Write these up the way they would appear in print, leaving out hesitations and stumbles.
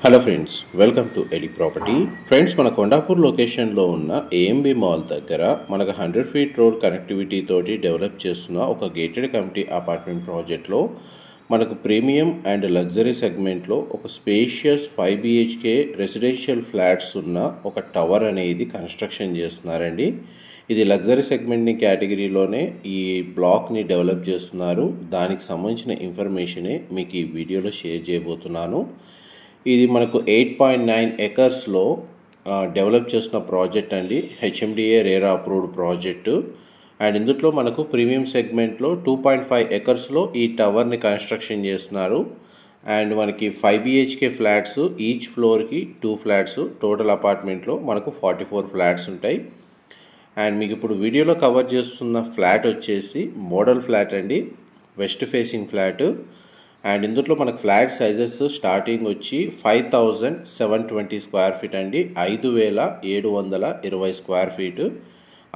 Hello friends, welcome to eli property. Friends, మన కొండాపూర్ లొకేషన్లో ఉన్న ఏఎంబి మాల్ దగ్గర మనకు 100 ఫీట్ రోడ్ కనెక్టివిటీ తోటి డెవలప్ చేస్తున్న ఒక గేటెడ్ కమ్యూనిటీ అపార్ట్మెంట్ ప్రాజెక్ట్లో మనకు ప్రీమియం అండ్ లగ్జరీ సెగ్మెంట్లో ఒక స్పేషియస్ 5 BHK రెసిడెన్షియల్ ఫ్లాట్స్ ఉన్న ఒక టవర్ అనేది కన్స్ట్రక్షన్ చేస్తున్నారండి. ఇది లగ్జరీ సెగ్మెంట్ని కేటగిరీలోనే ఈ బ్లాక్ని డెవలప్ చేస్తున్నారు. దానికి సంబంధించిన ఇన్ఫర్మేషనే మీకు ఈ వీడియోలో షేర్ చేయబోతున్నాను. ఇది మనకు 8.9 ఎకర్స్లో డెవలప్ చేస్తున్న ప్రాజెక్ట్ అండి. HMDA RERA approved project. And ఇందులో మనకు ప్రీమియం సెగ్మెంట్లో 2.5 ఎకర్స్లో ఈ టవర్ని కన్స్ట్రక్షన్ చేస్తున్నారు. అండ్ మనకి 5 BHK ఫ్లాట్స్, ఈచ్ ఫ్లోర్కి 2 ఫ్లాట్స్, టోటల్ అపార్ట్మెంట్లో మనకు 44 ఫ్లాట్స్ ఉంటాయి. అండ్ మీకు ఇప్పుడు వీడియోలో కవర్ చేస్తున్న ఫ్లాట్ వచ్చేసి మోడల్ ఫ్లాట్ అండి, వెస్ట్ ఫేసింగ్ ఫ్లాట్. అండ్ ఇందులో మనకు ఫ్లాట్ సైజెస్ స్టార్టింగ్ వచ్చి 5720 స్క్వేర్ ఫీట్ అండి, 5720 స్క్వేర్ ఫీట్.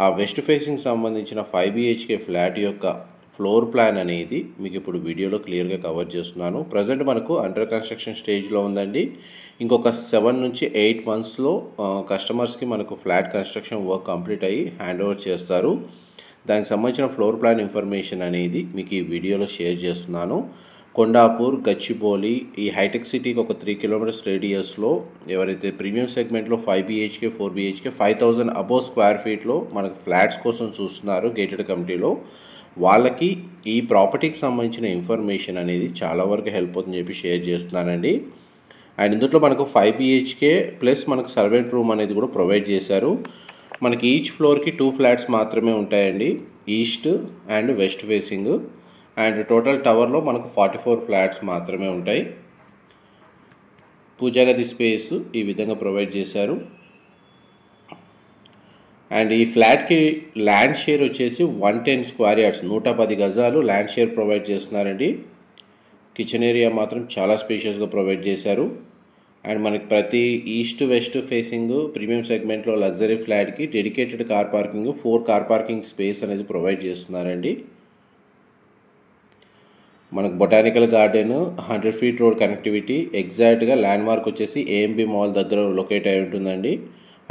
ఆ వెస్ట్ ఫేసింగ్ సంబంధించిన 5 BHK ఫ్లాట్ యొక్క ఫ్లోర్ ప్లాన్ అనేది మీకు ఇప్పుడు వీడియోలో క్లియర్గా కవర్ చేస్తున్నాను. ప్రజెంట్ మనకు అండర్ కన్స్ట్రక్షన్ స్టేజ్లో ఉందండి. ఇంకొక 7 నుంచి 8 మంత్స్లో కస్టమర్స్కి మనకు ఫ్లాట్ కన్స్ట్రక్షన్ వర్క్ కంప్లీట్ అయ్యి హ్యాండ్ ఓవర్ చేస్తారు. దానికి సంబంధించిన ఫ్లోర్ ప్లాన్ ఇన్ఫర్మేషన్ అనేది మీకు ఈ వీడియోలో షేర్ చేస్తున్నాను. కొండాపూర్, గచ్చిబౌలి, ఈ హైటెక్ సిటీకి ఒక 3 కిలోమీటర్స్ రేడియస్లో ఎవరైతే ప్రీమియం సెగ్మెంట్లో 5 BHK 4 BHK 5000 అబోవ్ స్క్వేర్ ఫీట్లో మనకు ఫ్లాట్స్ కోసం చూస్తున్నారు గేటెడ్ కమ్యూనిటీలో, వాళ్ళకి ఈ ప్రాపర్టీకి సంబంధించిన ఇన్ఫర్మేషన్ అనేది చాలా వరకు హెల్ప్ అవుతుందని చెప్పి షేర్ చేస్తున్నానండి. అండ్ ఇందులో మనకు 5 BHK ప్లస్ మనకు సర్వెంట్ రూమ్ అనేది కూడా ప్రొవైడ్ చేశారు. మనకి ఈచ్ ఫ్లోర్కి 2 ఫ్లాట్స్ మాత్రమే ఉంటాయండి, east and west facing. And total టవర్లో మనకు 44 ఫ్లాట్స్ మాత్రమే ఉంటాయి. పూజా గది స్పేస్ ఈ విధంగా ప్రొవైడ్ చేశారు. అండ్ ఈ ఫ్లాట్కి ల్యాండ్ షేర్ వచ్చేసి 110 స్క్వేర్ యార్డ్స్, 110 గజాలు ల్యాండ్ షేర్ ప్రొవైడ్ చేస్తున్నారండి. కిచెన్ ఏరియా మాత్రం చాలా స్పేషియస్గా ప్రొవైడ్ చేశారు. అండ్ మనకి ప్రతి ఈస్ట్ వెస్ట్ ఫేసింగ్ ప్రీమియం సెగ్మెంట్లో లగ్జరీ ఫ్లాట్కి dedicated car parking, 4 car parking space అనేది ప్రొవైడ్ చేస్తున్నారండి. మనకు botanical garden, 100 feet road connectivity, ఎగ్జాక్ట్గా ల్యాండ్ మార్క్ వచ్చేసి ఏఎంబి మాల్ దగ్గర లొకేట్ అయి ఉంటుందండి.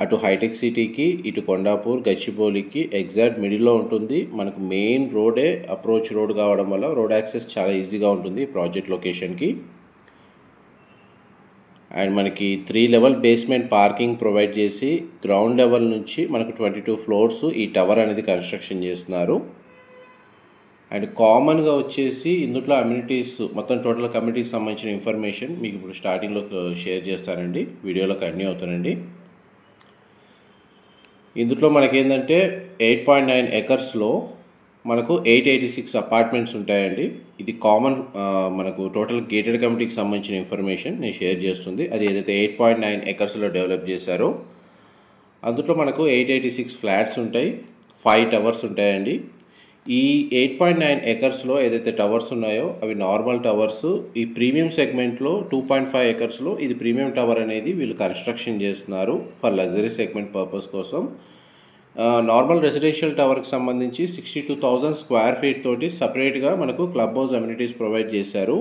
అటు హైటెక్ సిటీకి, ఇటు కొండాపూర్, గచ్చిబౌలికి ఎగ్జాక్ట్ మిడిల్లో ఉంటుంది. మనకు మెయిన్ రోడే అప్రోచ్ రోడ్ కావడం వల్ల రోడ్ యాక్సెస్ చాలా ఈజీగా ఉంటుంది ప్రాజెక్ట్ లొకేషన్కి. అండ్ మనకి 3 లెవెల్ బేస్మెంట్ పార్కింగ్ ప్రొవైడ్ చేసి గ్రౌండ్ లెవెల్ నుంచి మనకు 22 ఫ్లోర్స్ ఈ టవర్ అనేది కన్స్ట్రక్షన్ చేస్తున్నారు. అండ్ కామన్గా వచ్చేసి ఇందులో అమ్యూనిటీస్ మొత్తం టోటల్ కమ్యూనిటీకి సంబంధించిన ఇన్ఫర్మేషన్ మీకు ఇప్పుడు స్టార్టింగ్లో షేర్ చేస్తానండి, వీడియోలో కంటిన్యూ అవుతానండి. ఇందులో మనకేంటంటే 8.9 ఎకర్స్లో మనకు 886 అపార్ట్మెంట్స్ ఉంటాయండి. ఇది కామన్ మనకు టోటల్ గేటెడ్ కమ్యూనిటీకి సంబంధించిన ఇన్ఫర్మేషన్ నేను షేర్ చేస్తుంది. అది ఏదైతే 8.9 ఎకర్స్లో డెవలప్ చేశారో అందులో మనకు 886 ఫ్లాట్స్ ఉంటాయి, 5 టవర్స్ ఉంటాయండి. ఈ 8.9 ఎకర్స్లో ఏదైతే టవర్స్ ఉన్నాయో అవి నార్మల్ టవర్స్. ఈ ప్రీమియం సెగ్మెంట్లో 2.5 ఎకర్స్లో ఇది ప్రీమియం టవర్ అనేది వీళ్ళు కన్స్ట్రక్షన్ చేస్తున్నారు ఫర్ లగ్జరీ సెగ్మెంట్ పర్పస్ కోసం. నార్మల్ రెసిడెన్షియల్ టవర్కి సంబంధించి 62,000 స్క్వేర్ ఫీట్ తోటి సపరేట్గా మనకు క్లబ్ హౌస్ అమ్యూనిటీస్ ప్రొవైడ్ చేశారు.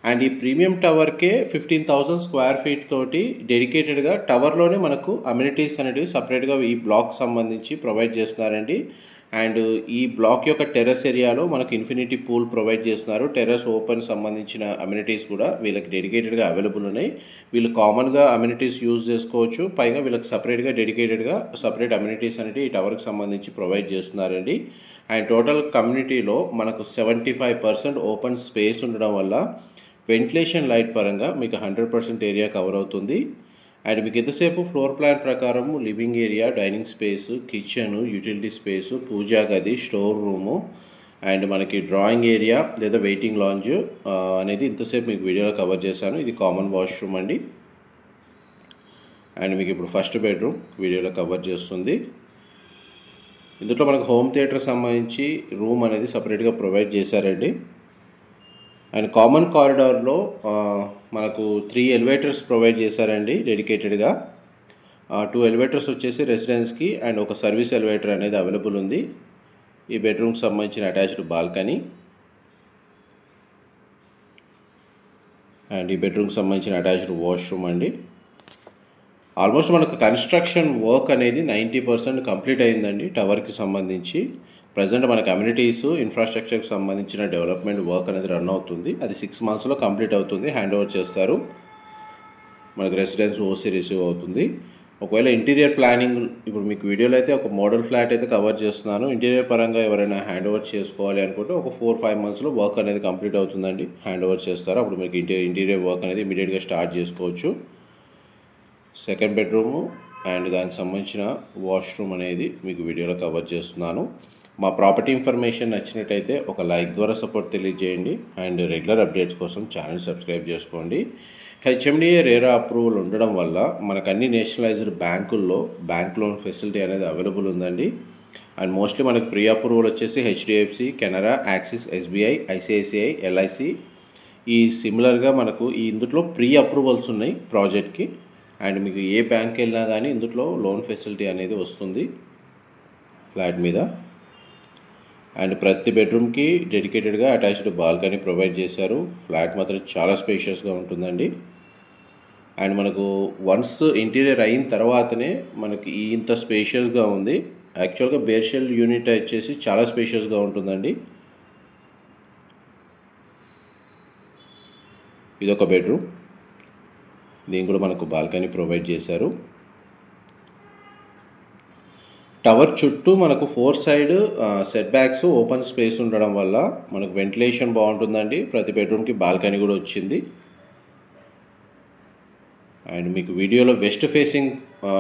అండ్ ఈ ప్రీమియం టవర్కే 15,000 స్క్వేర్ ఫీట్ తోటి డెడికేటెడ్గా టవర్లోనే మనకు అమ్యూనిటీస్ అనేవి సపరేట్గా ఈ బ్లాక్ సంబంధించి ప్రొవైడ్ చేస్తున్నారండి. అండ్ ఈ బ్లాక్ యొక్క టెర్రస్ ఏరియాలో మనకు ఇన్ఫినిటీ పూల్ ప్రొవైడ్ చేస్తున్నారు. టెర్రస్ ఓపెన్ సంబంధించిన అమ్యూనిటీస్ కూడా వీళ్ళకి డెడికేటెడ్గా అవైలబుల్ ఉన్నాయి. వీళ్ళు కామన్గా అమ్యూనిటీస్ యూజ్ చేసుకోవచ్చు, పైగా వీళ్ళకి సపరేట్గా డెడికేటెడ్గా సపరేట్ అమ్యూనిటీస్ అనేవి ఈ టవర్కి సంబంధించి ప్రొవైడ్ చేస్తున్నారండి. అండ్ టోటల్ కమ్యూనిటీలో మనకు 75% ఓపెన్ స్పేస్ ఉండడం వల్ల వెంటిలేషన్ లైట్ పరంగా మీకు 100% ఏరియా కవర్ అవుతుంది. అండ్ మీకు ఎంతసేపు ఫ్లోర్ ప్లాన్ ప్రకారం living area, dining space, kitchen, utility space, పూజా గది, స్టోర్ రూము అండ్ మనకి డ్రాయింగ్ ఏరియా లేదా వెయిటింగ్ లాంజ్ అనేది ఇంతసేపు మీకు వీడియోలో కవర్ చేశాను. ఇది కామన్ వాష్రూమ్ అండి. అండ్ మీకు ఇప్పుడు ఫస్ట్ బెడ్రూమ్ వీడియోలో కవర్ చేస్తుంది. ఇందులో మనకు హోమ్ థియేటర్ సంబంధించి రూమ్ అనేది సపరేట్గా ప్రొవైడ్ చేశారండి. అండ్ కామన్ కారిడార్లో మనకు 3 ఎలివేటర్స్ ప్రొవైడ్ చేశారండి డెడికేటెడ్గా. 2 ఎలివేటర్స్ వచ్చేసి రెసిడెన్స్కి అండ్ ఒక సర్వీస్ ఎలివేటర్ అనేది అవైలబుల్ ఉంది. ఈ బెడ్రూమ్కి సంబంధించిన అటాచ్డ్ బాల్కనీ. అండ్ ఈ బెడ్రూమ్కి సంబంధించిన అటాచ్డ్ వాష్రూమ్ అండి. ఆల్మోస్ట్ మనకు కన్స్ట్రక్షన్ వర్క్ అనేది 90% కంప్లీట్ అయిందండి. టవర్కి సంబంధించి ప్రజెంట్ మనకు కమ్యూనిటీస్ ఇన్ఫ్రాస్ట్రక్చర్కి సంబంధించిన డెవలప్మెంట్ వర్క్ అనేది రన్ అవుతుంది. అది 6 monthsలో కంప్లీట్ అవుతుంది. హ్యాండ్ ఓవర్ చేస్తారు. మనకు రెసిడెన్స్ ఓసీ రిసీవ్ అవుతుంది. ఒకవేళ ఇంటీరియర్ ప్లానింగ్ ఇప్పుడు మీకు వీడియోలో అయితే ఒక మోడల్ ఫ్లాట్ అయితే కవర్ చేస్తున్నాను. ఇంటీరియర్ పరంగా ఎవరైనా హ్యాండ్ ఓవర్ చేసుకోవాలి అనుకుంటే ఒక 4-5 monthsలో వర్క్ అనేది కంప్లీట్ అవుతుందండి. హ్యాండ్ ఓవర్ చేస్తారు. అప్పుడు మీకు ఇంటీరియర్ వర్క్ అనేది ఇమీడియట్గా స్టార్ట్ చేసుకోవచ్చు. సెకండ్ బెడ్రూము అండ్ దానికి సంబంధించిన వాష్రూమ్ అనేది మీకు వీడియోలో కవర్ చేస్తున్నాను. మా ప్రాపర్టీ ఇన్ఫర్మేషన్ నచ్చినట్టయితే ఒక లైక్ ద్వారా సపోర్ట్ తెలియజేయండి. అండ్ రెగ్యులర్ అప్డేట్స్ కోసం ఛానల్ సబ్స్క్రైబ్ చేసుకోండి. హెచ్ఎండిఏ రేరా అప్రూవల్ ఉండడం వల్ల మనకు అన్ని నేషనలైజ్డ్ బ్యాంకుల్లో బ్యాంక్ లోన్ ఫెసిలిటీ అనేది అవైలబుల్ ఉందండి. అండ్ మోస్ట్లీ మనకు ప్రీ అప్రూవల్ వచ్చేసి HDFC, Canara, axis, SBI, ICICI, LIC. ఈ సిమిలర్గా మనకు ఈ ఇందులో ప్రీ అప్రూవల్స్ ఉన్నాయి ప్రాజెక్ట్కి. అండ్ మీకు ఏ బ్యాంక్ వెళ్ళినా కానీ ఇందులో లోన్ ఫెసిలిటీ అనేది వస్తుంది ఫ్లాట్ మీద. అండ్ ప్రతి బెడ్రూమ్కి డెడికేటెడ్గా అటాచ్డ్ బాల్కనీ ప్రొవైడ్ చేశారు. ఫ్లాట్ మాత్రం చాలా స్పేషియస్గా ఉంటుందండి. అండ్ మనకు వన్స్ ఇంటీరియర్ అయిన తర్వాతనే మనకి ఇంత స్పేషియస్గా ఉంది. యాక్చువల్గా బేర్షెల్ యూనిట్ వచ్చేసి చాలా స్పేషియస్గా ఉంటుందండి. ఇదొక బెడ్రూమ్. దీని కూడా మనకు బాల్కనీ ప్రొవైడ్ చేశారు. టవర్ చుట్టూ మనకు 4 side set backs open space ఉండడం వల్ల మనకు వెంటిలేషన్ బాగుంటుందండి. ప్రతి బెడ్రూమ్కి బాల్కనీ కూడా వచ్చింది. అండ్ మీకు వీడియోలో వెస్ట్ ఫేసింగ్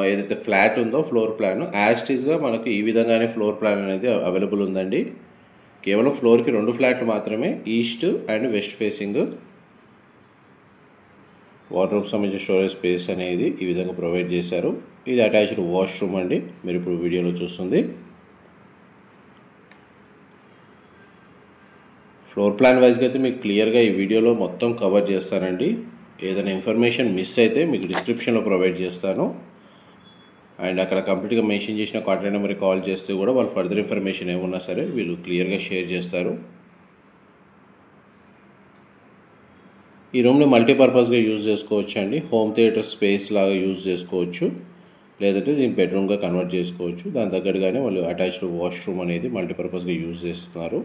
ఏదైతే ఫ్లాట్ ఉందో ఫ్లోర్ ప్లాన్ యాస్టీస్గా మనకు ఈ విధంగానే ఫ్లోర్ ప్లాన్ అనేది అవైలబుల్ ఉందండి. కేవలం ఫ్లోర్కి 2 ఫ్లాట్లు మాత్రమే, east and west facing. Wardrobe సంబంధించిన స్టోరేజ్ స్పేస్ అనేది ఈ విధంగా ప్రొవైడ్ చేశారు. ఇది అటాచ్డ్ వాష్రూమ్ అండి, మీరు ఇప్పుడు వీడియోలో చూస్తుంది. ఫ్లోర్ ప్లాన్ వైజ్గా అయితే మీకు క్లియర్గా ఈ వీడియోలో మొత్తం కవర్ చేస్తానండి. ఏదైనా ఇన్ఫర్మేషన్ మిస్ అయితే మీకు డిస్క్రిప్షన్లో ప్రొవైడ్ చేస్తాను. అండ్ అక్కడ కంప్లీట్గా మెన్షన్ చేసిన కాంటాక్ట్ నెంబర్కి కాల్ చేస్తే కూడా వాళ్ళు ఫర్దర్ ఇన్ఫర్మేషన్ ఏమున్నా సరే వీళ్ళు క్లియర్గా షేర్ చేస్తారు. ఈ రూమ్ని మల్టీపర్పస్గా యూజ్ చేసుకోవచ్చు అండి. హోమ్ థియేటర్ స్పేస్ లాగా యూజ్ చేసుకోవచ్చు, లేదంటే దీన్ని బెడ్రూమ్గా కన్వర్ట్ చేసుకోవచ్చు. దాని తగ్గట్టుగానే వాళ్ళు అటాచ్డ్ వాష్రూమ్ అనేది మల్టీపర్పస్గా యూజ్ చేస్తున్నారు.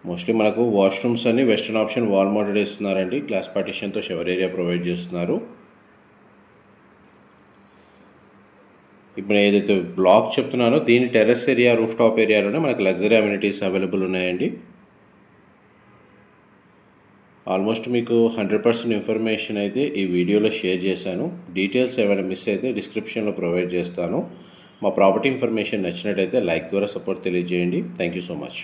మోస్ట్లీ మనకు వాష్రూమ్స్ అన్ని వెస్టర్న్ ఆప్షన్ వాల్ మౌంటెడ్ ఇస్తున్నారండి. గ్లాస్ పార్టిషన్తో షవర్ ఏరియా ప్రొవైడ్ చేస్తున్నారు. ఇప్పుడు ఏదైతే బ్లాక్ చెప్తున్నానో దీని టెర్రస్ ఏరియా, రూఫ్ టాప్ ఏరియాలోనే మనకు లగ్జరీ అమ్యూనిటీస్ అవైలబుల్ ఉన్నాయండి. ఆల్మోస్ట్ మీకు 100% ఇన్ఫర్మేషన్ అయితే ఈ వీడియోలో షేర్ చేశాను. డీటెయిల్స్ ఏమైనా మిస్ అయితే డిస్క్రిప్షన్లో ప్రొవైడ్ చేస్తాను. మా ప్రాపర్టీ ఇన్ఫర్మేషన్ నచ్చినట్టయితే లైక్ ద్వారా సపోర్ట్ తెలియజేయండి. Thank you so much.